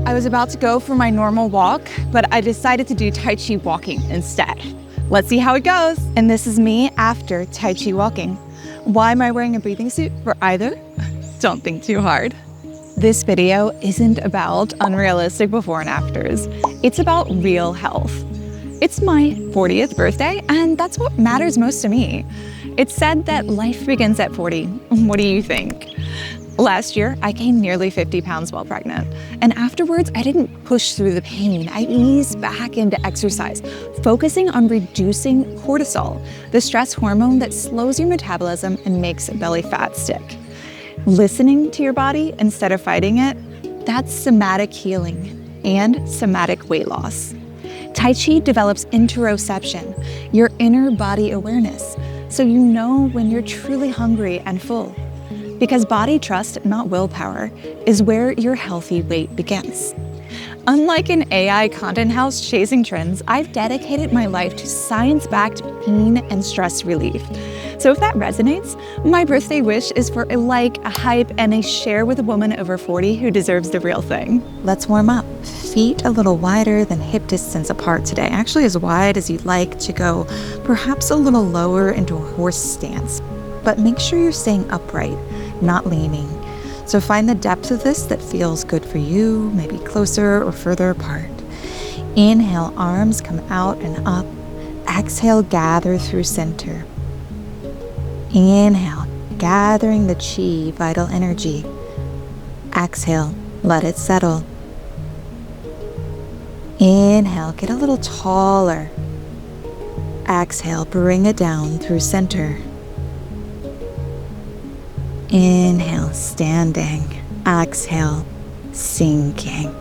I was about to go for my normal walk, but I decided to do Tai Chi Walking instead. Let's see how it goes. And this is me after Tai Chi Walking. Why am I wearing a breathing suit for either? Don't think too hard. This video isn't about unrealistic before and afters. It's about real health. It's my 40th birthday, and that's what matters most to me. It's said that life begins at 40. What do you think? Last year, I gained nearly 50 pounds while pregnant. And afterwards, I didn't push through the pain. I eased back into exercise, focusing on reducing cortisol, the stress hormone that slows your metabolism and makes belly fat stick. Listening to your body instead of fighting it, that's somatic healing and somatic weight loss. Tai Chi develops interoception, your inner body awareness, so you know when you're truly hungry and full. Because body trust, not willpower, is where your healthy weight begins. Unlike an AI content house chasing trends, I've dedicated my life to science-backed pain and stress relief. So if that resonates, my birthday wish is for a like, a hype, and a share with a woman over 40 who deserves the real thing. Let's warm up. Feet a little wider than hip distance apart today. Actually as wide as you'd like to go, perhaps a little lower into a horse stance. But make sure you're staying upright, not leaning. So find the depth of this that feels good for you, maybe closer or further apart. Inhale, arms come out and up. Exhale, gather through center. Inhale, gathering the chi, vital energy. Exhale, let it settle. Inhale, get a little taller. Exhale, bring it down through center. Inhale, standing. Exhale, sinking.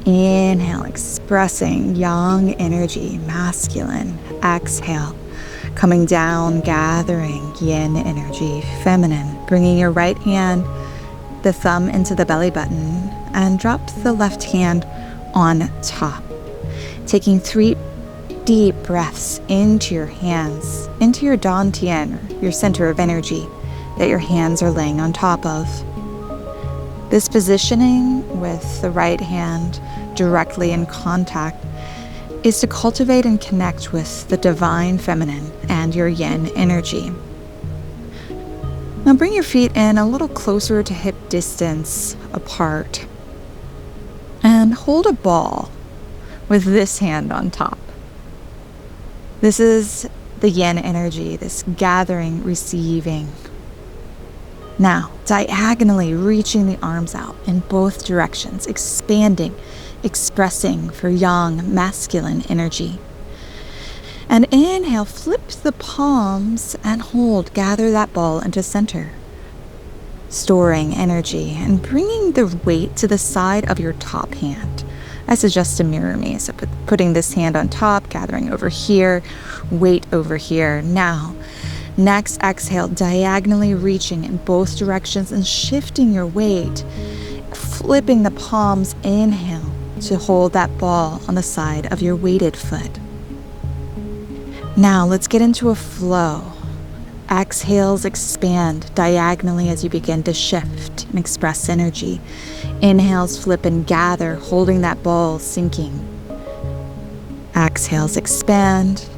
Inhale, expressing yang energy, masculine. Exhale, coming down, gathering yin energy, feminine. Bringing your right hand, the thumb into the belly button, and drop the left hand on top. Taking 3 deep breaths into your hands, into your dantian, your center of energy, that your hands are laying on top of. This positioning with the right hand directly in contact is to cultivate and connect with the divine feminine and your yin energy. Now bring your feet in a little closer to hip distance apart and hold a ball with this hand on top. This is the yin energy, this gathering, receiving. Now, diagonally reaching the arms out in both directions, expanding, expressing for yang, masculine energy. And inhale, flip the palms and hold, gather that ball into center. Storing energy and bringing the weight to the side of your top hand. I suggest to mirror me, so putting this hand on top, gathering over here, weight over here. Now, next, exhale, diagonally reaching in both directions and shifting your weight, flipping the palms. Inhale to hold that ball on the side of your weighted foot. Now let's get into a flow. Exhales expand diagonally as you begin to shift and express energy. Inhales flip and gather, holding that ball, sinking. Exhales expand.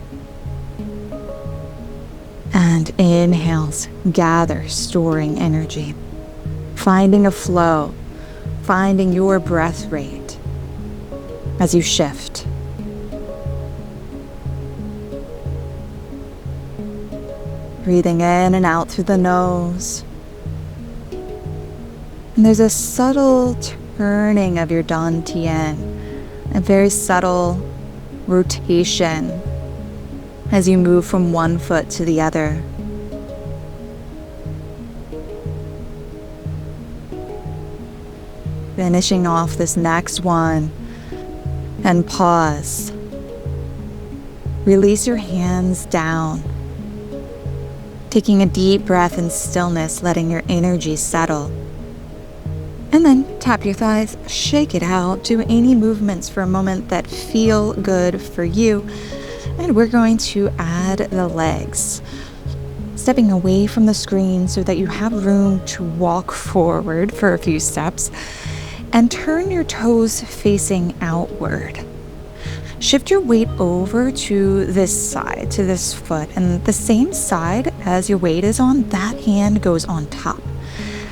And inhales, gather, storing energy. Finding a flow, finding your breath rate as you shift. Breathing in and out through the nose. And there's a subtle turning of your dantian, a very subtle rotation as you move from one foot to the other. Finishing off this next one, and pause. Release your hands down. Taking a deep breath in stillness, letting your energy settle. And then tap your thighs, shake it out, do any movements for a moment that feel good for you. And we're going to add the legs. Stepping away from the screen so that you have room to walk forward for a few steps. and turn your toes facing outward. Shift your weight over to this side, to this foot, and the same side as your weight is on, that hand goes on top.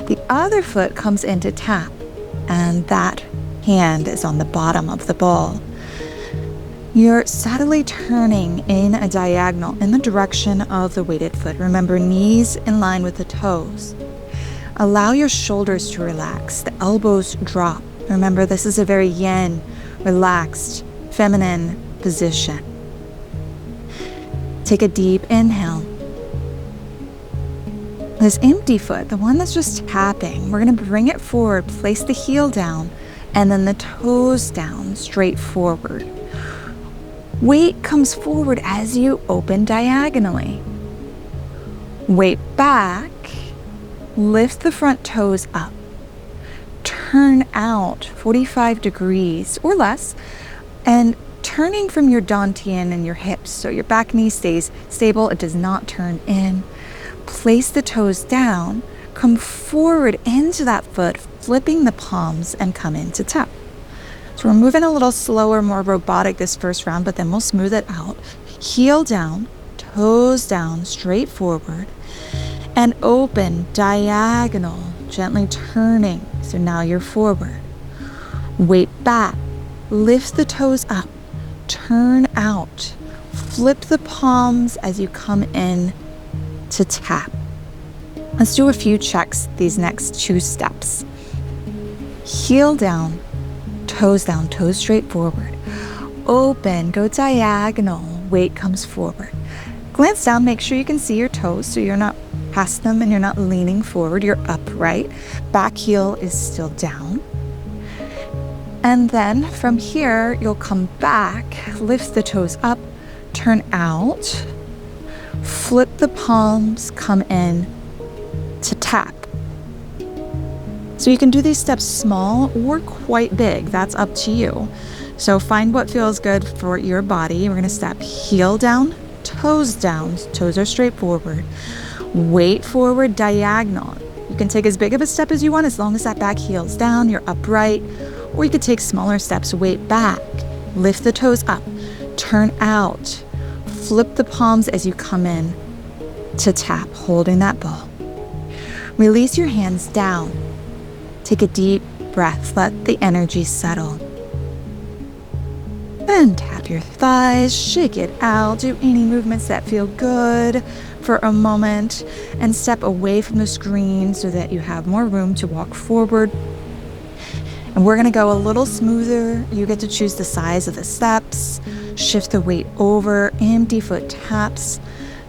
The other foot comes into tap, and that hand is on the bottom of the ball. You're subtly turning in a diagonal in the direction of the weighted foot. Remember, knees in line with the toes. Allow your shoulders to relax, the elbows drop. Remember, this is a very yin, relaxed, feminine position. Take a deep inhale. This empty foot, the one that's just tapping, we're going to bring it forward, place the heel down, and then the toes down, straight forward. Weight comes forward as you open diagonally. Weight back, lift the front toes up. Turn out 45 degrees or less, and turning from your dantian and your hips, so your back knee stays stable, it does not turn in. Place the toes down, come forward into that foot, flipping the palms, and come into tap. So we're moving a little slower, more robotic this first round, but then we'll smooth it out. Heel down, toes down, straight forward, and open, diagonal, gently turning. So now you're forward. Weight back, lift the toes up, turn out, flip the palms as you come in to tap. Let's do a few checks these next 2 steps. Heel down, toes straight forward. Open, go diagonal, weight comes forward. Glance down, make sure you can see your toes so you're not past them and you're not leaning forward, you're upright. Back heel is still down. And then from here, you'll come back, lift the toes up, turn out, flip the palms, come in to tap. So you can do these steps small or quite big, that's up to you. So find what feels good for your body. We're gonna step heel down, toes are straight forward. Weight forward, diagonal. You can take as big of a step as you want as long as that back heel's down, you're upright, or you could take smaller steps, weight back, lift the toes up, turn out, flip the palms as you come in to tap, holding that ball. Release your hands down. Take a deep breath, let the energy settle. And tap your thighs, shake it out, do any movements that feel good for a moment, and step away from the screen so that you have more room to walk forward. And we're gonna go a little smoother. You get to choose the size of the steps, shift the weight over, empty foot taps.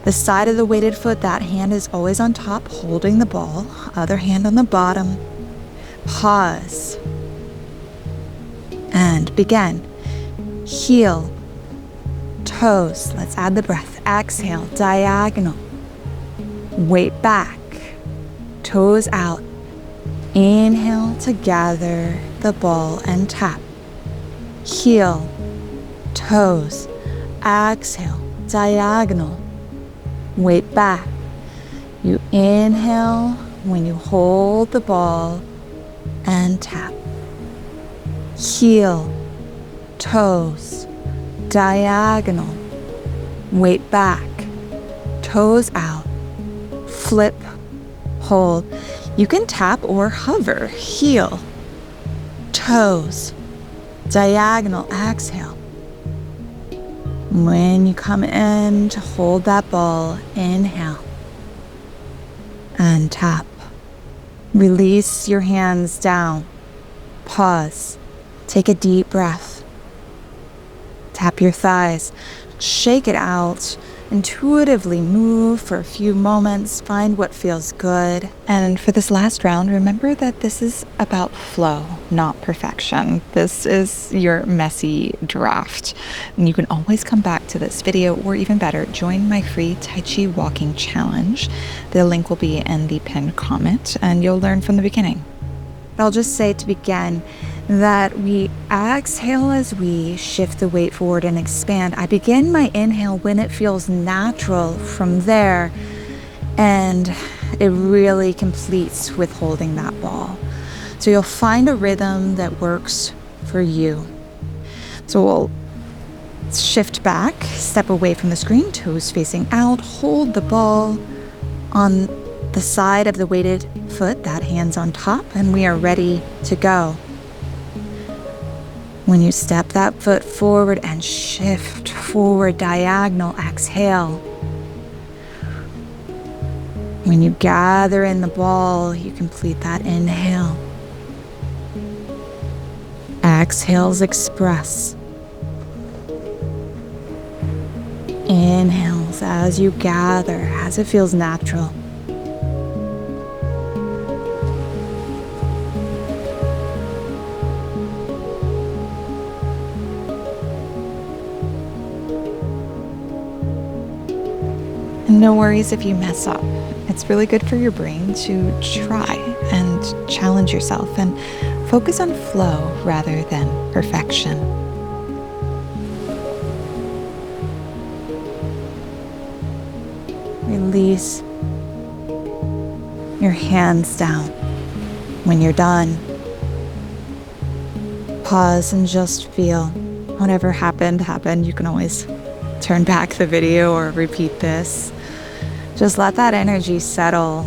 The side of the weighted foot, that hand is always on top, holding the ball, other hand on the bottom. Pause. And begin. Heel, toes, let's add the breath. Exhale, diagonal. Weight back, toes out. Inhale to gather the ball and tap. Heel, toes, exhale, diagonal. Weight back. You inhale when you hold the ball and tap. Heel, toes, diagonal. Weight back, toes out, flip, hold. You can tap or hover. Heel, toes, diagonal, exhale. When you come in to hold that ball, inhale and tap. Release your hands down. Pause. Take a deep breath. Tap your thighs. Shake it out. Intuitively move for a few moments. Find what feels good. And for this last round, remember that this is about flow, not perfection. This is your messy draft. And you can always come back to this video, or even better, join my free Tai Chi Walking challenge. The link will be in the pinned comment, and you'll learn from the beginning. I'll just say to begin that we exhale as we shift the weight forward and expand. I begin my inhale when it feels natural from there, and it really completes with holding that ball. So you'll find a rhythm that works for you. So we'll shift back, step away from the screen, toes facing out, hold the ball on the side of the weighted foot, that hand's on top, and we are ready to go. When you step that foot forward and shift forward diagonal, exhale. When you gather in the ball, you complete that inhale. Exhales express. Inhales as you gather, as it feels natural. And no worries if you mess up. It's really good for your brain to try and challenge yourself and focus on flow rather than perfection. Release your hands down. When you're done, pause and just feel whatever happened. You can always turn back the video or repeat this. Just let that energy settle.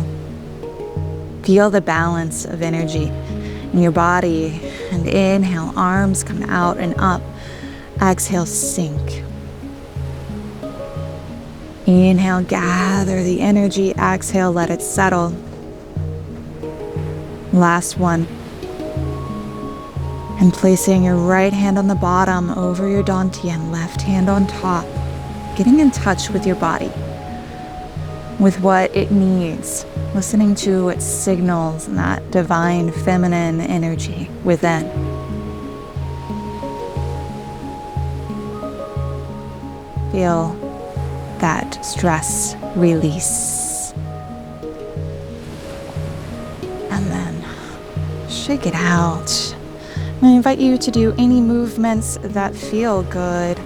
Feel the balance of energy in your body. And inhale, arms come out and up. Exhale, sink. Inhale, gather the energy. Exhale, let it settle. Last one. And placing your right hand on the bottom over your dantian, left hand on top. Getting in touch with your body, with what it needs, listening to its signals and that divine feminine energy within. Feel that stress release. And then shake it out. I invite you to do any movements that feel good.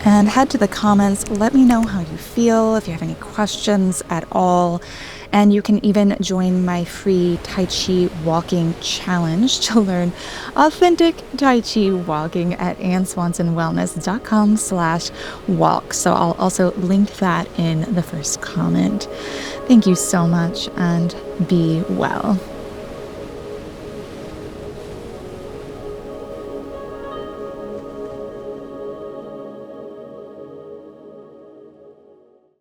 And head to the comments, let me know how you feel, if you have any questions at all. And you can even join my free Tai Chi Walking challenge to learn authentic Tai Chi walking at AnneSwansonWellness.com/walk. So I'll also link that in the first comment. Thank you so much and be well.